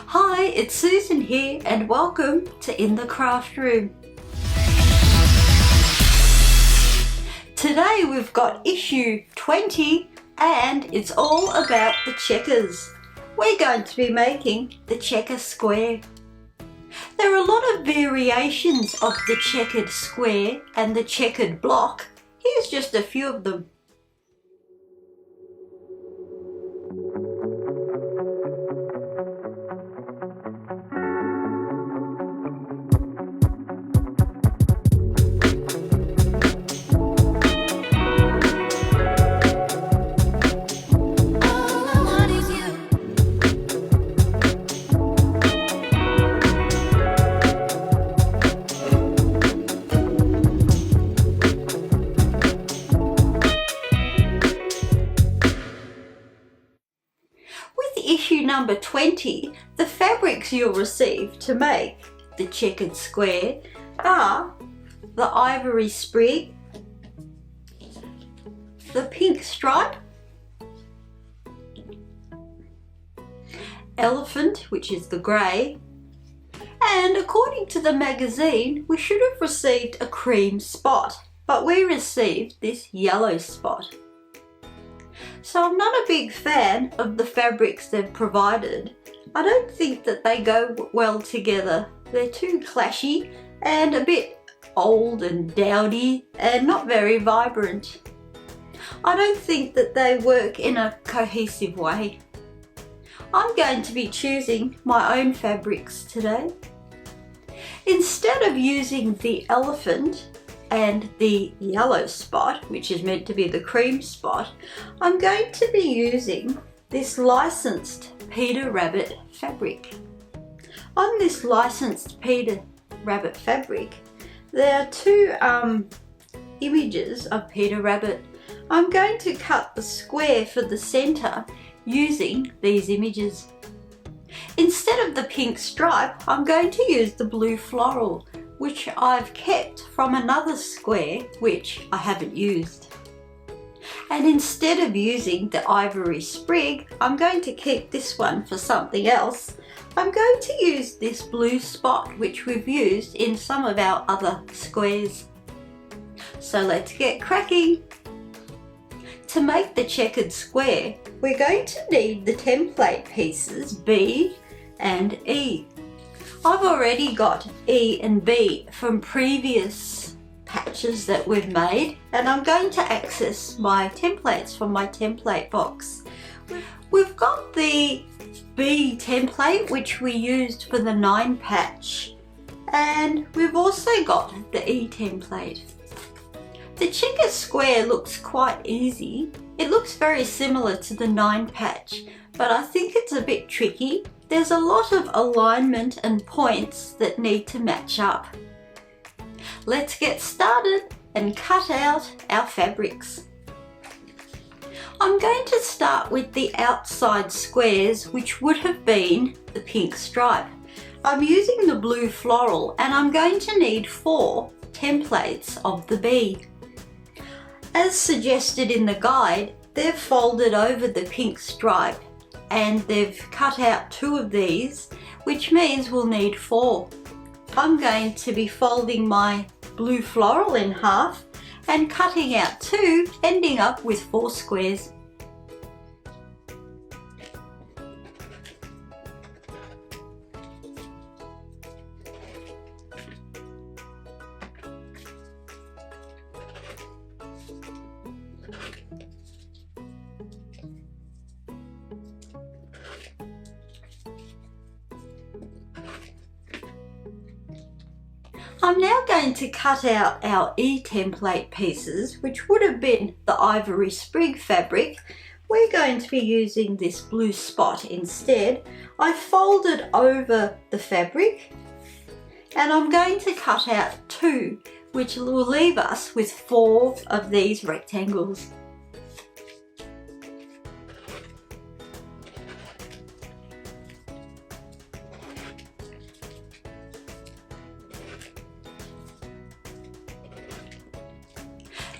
Hi, it's Susan here and welcome to In the Craft Room. Today we've got issue 20 and it's all about the checkers. We're going to be making the checker square. There are a lot of variations of the checkered square and the checkered block. Here's just a few of them. Issue number 20, the fabrics you'll receive to make the checkered square are the ivory sprig, the pink stripe, elephant, which is the grey, and according to the magazine we should have received a cream spot, but we received this yellow spot. So I'm not a big fan of the fabrics they've provided. I don't think that they go well together. They're too clashy and a bit old and dowdy and not very vibrant. I don't think that they work in a cohesive way. I'm going to be choosing my own fabrics today. Instead of using the elephant and the yellow spot, which is meant to be the cream spot, I'm going to be using this licensed Peter Rabbit fabric. On this licensed Peter Rabbit fabric, there are two images of Peter Rabbit. I'm going to cut the square for the center using these images. Instead of the pink stripe, I'm going to use the blue floral, which I've kept from another square which I haven't used. And instead of using the ivory sprig, I'm going to keep this one for something else. I'm going to use this blue spot which we've used in some of our other squares. So let's get cracking. To make the checkered square, we're going to need the template pieces B and E. I've already got E and B from previous patches that we've made, and I'm going to access my templates from my template box. We've got the B template which we used for the 9 patch, and we've also got the E template. The checker square looks quite easy. It looks very similar to the 9 patch, but I think it's a bit tricky. There's a lot of alignment and points that need to match up. Let's get started and cut out our fabrics. I'm going to start with the outside squares, which would have been the pink stripe. I'm using the blue floral and I'm going to need 4 templates of the B. As suggested in the guide, they're folded over the pink stripe and they've cut out 2 of these, which means we'll need 4. I'm going to be folding my blue floral in half and cutting out 2, ending up with 4 squares. I'm now going to cut out our E template pieces, which would have been the ivory sprig fabric. We're going to be using this blue spot instead. I folded over the fabric and I'm going to cut out 2, which will leave us with 4 of these rectangles.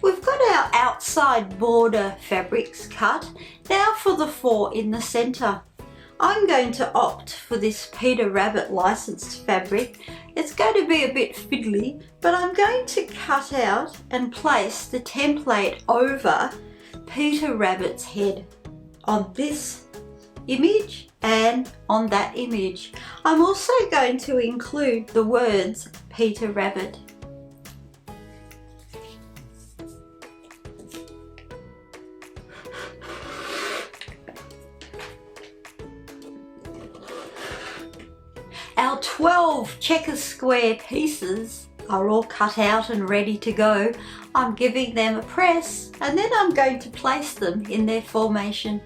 We've got our outside border fabrics cut. Now for the 4 in the center. I'm going to opt for this Peter Rabbit licensed fabric. It's going to be a bit fiddly, but I'm going to cut out and place the template over Peter Rabbit's head on this image and on that image. I'm also going to include the words Peter Rabbit. Our 12 checker square pieces are all cut out and ready to go. I'm giving them a press and then I'm going to place them in their formation.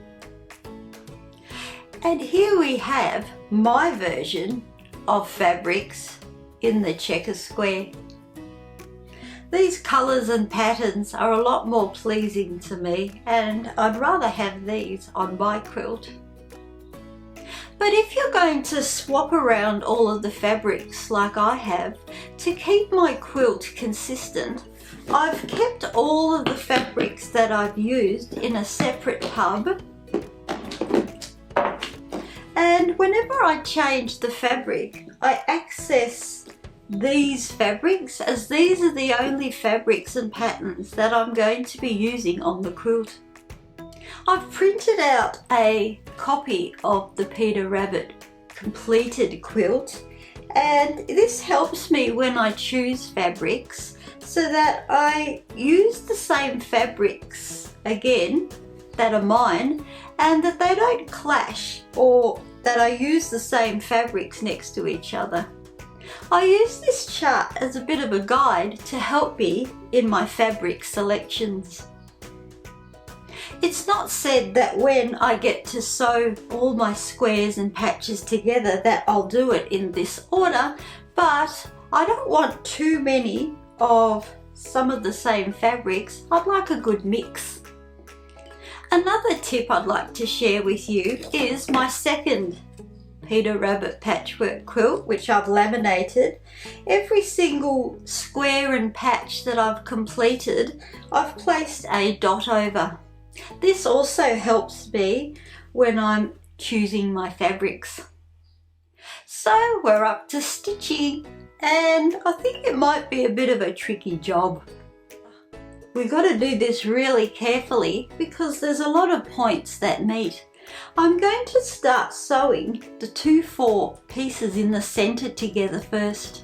And here we have my version of fabrics in the checker square. These colours and patterns are a lot more pleasing to me, and I'd rather have these on my quilt. But if you're going to swap around all of the fabrics like I have, to keep my quilt consistent, I've kept all of the fabrics that I've used in a separate tub. And whenever I change the fabric, I access these fabrics, as these are the only fabrics and patterns that I'm going to be using on the quilt. I've printed out a copy of the Peter Rabbit completed quilt, and this helps me when I choose fabrics so that I use the same fabrics again that are mine, and that they don't clash, or that I use the same fabrics next to each other. I use this chart as a bit of a guide to help me in my fabric selections. It's not said that when I get to sew all my squares and patches together that I'll do it in this order, but I don't want too many of some of the same fabrics. I'd like a good mix. Another tip I'd like to share with you is my second Peter Rabbit Patchwork Quilt, which I've laminated. Every single square and patch that I've completed, I've placed a dot over. This also helps me when I'm choosing my fabrics. So we're up to stitching, and I think it might be a bit of a tricky job. We've got to do this really carefully because there's a lot of points that meet. I'm going to start sewing the 2/4 pieces in the center together first.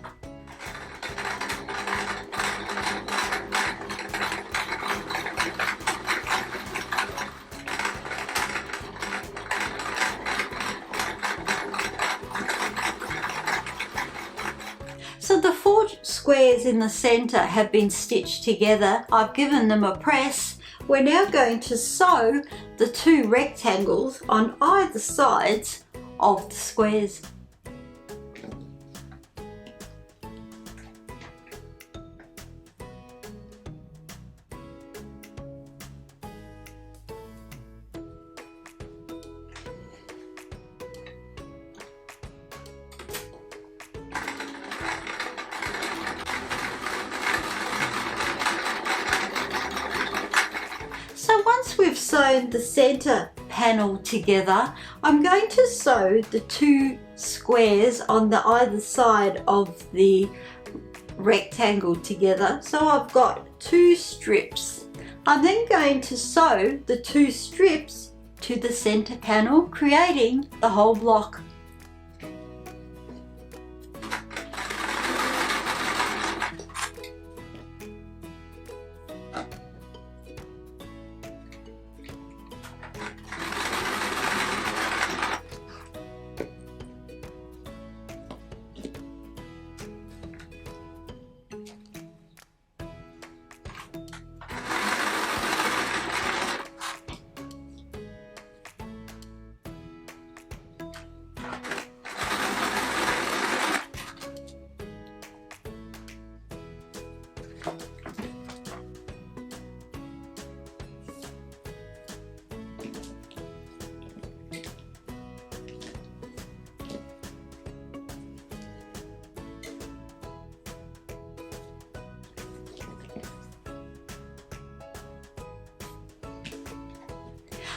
So the 4 squares in the center have been stitched together. I've given them a press. We're now going to sew the 2 rectangles on either sides of the squares. Once we've sewn the center panel together, I'm going to sew the 2 squares on the either side of the rectangle together. So I've got 2 strips. I'm then going to sew the 2 strips to the center panel, creating the whole block.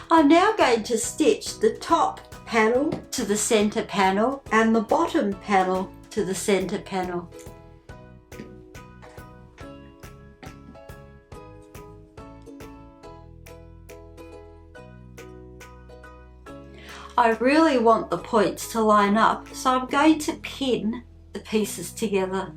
I'm now going to stitch the top panel to the center panel and the bottom panel to the center panel. I really want the points to line up, so I'm going to pin the pieces together.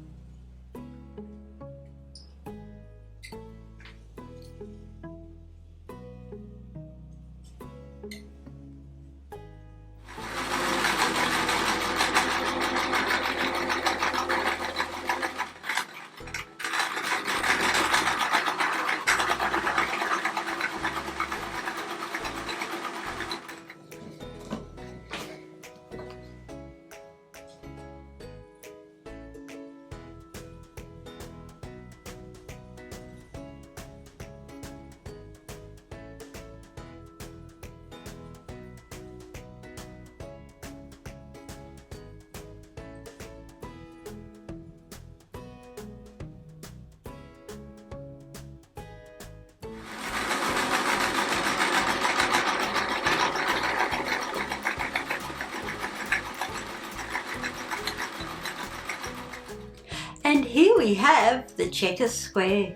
And here we have the checker square.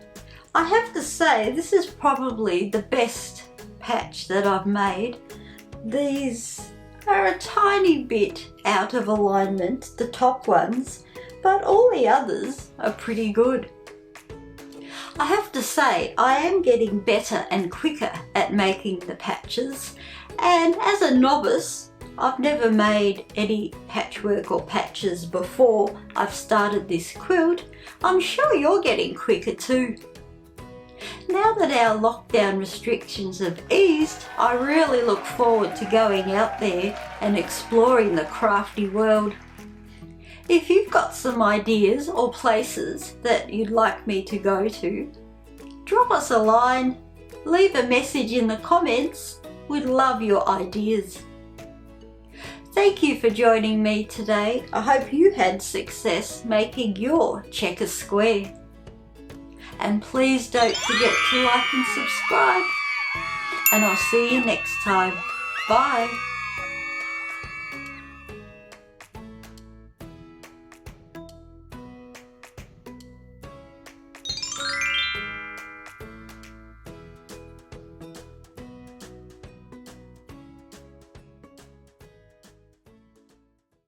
I have to say, this is probably the best patch that I've made. These are a tiny bit out of alignment, the top ones, but all the others are pretty good. I have to say, I am getting better and quicker at making the patches, and as a novice, I've never made any patchwork or patches before I've started this quilt. I'm sure you're getting quicker too. Now that our lockdown restrictions have eased, I really look forward to going out there and exploring the crafty world. If you've got some ideas or places that you'd like me to go to, drop us a line, leave a message in the comments. We'd love your ideas. Thank you for joining me today. I hope you had success making your checker square. And please don't forget to like and subscribe. And I'll see you next time. Bye.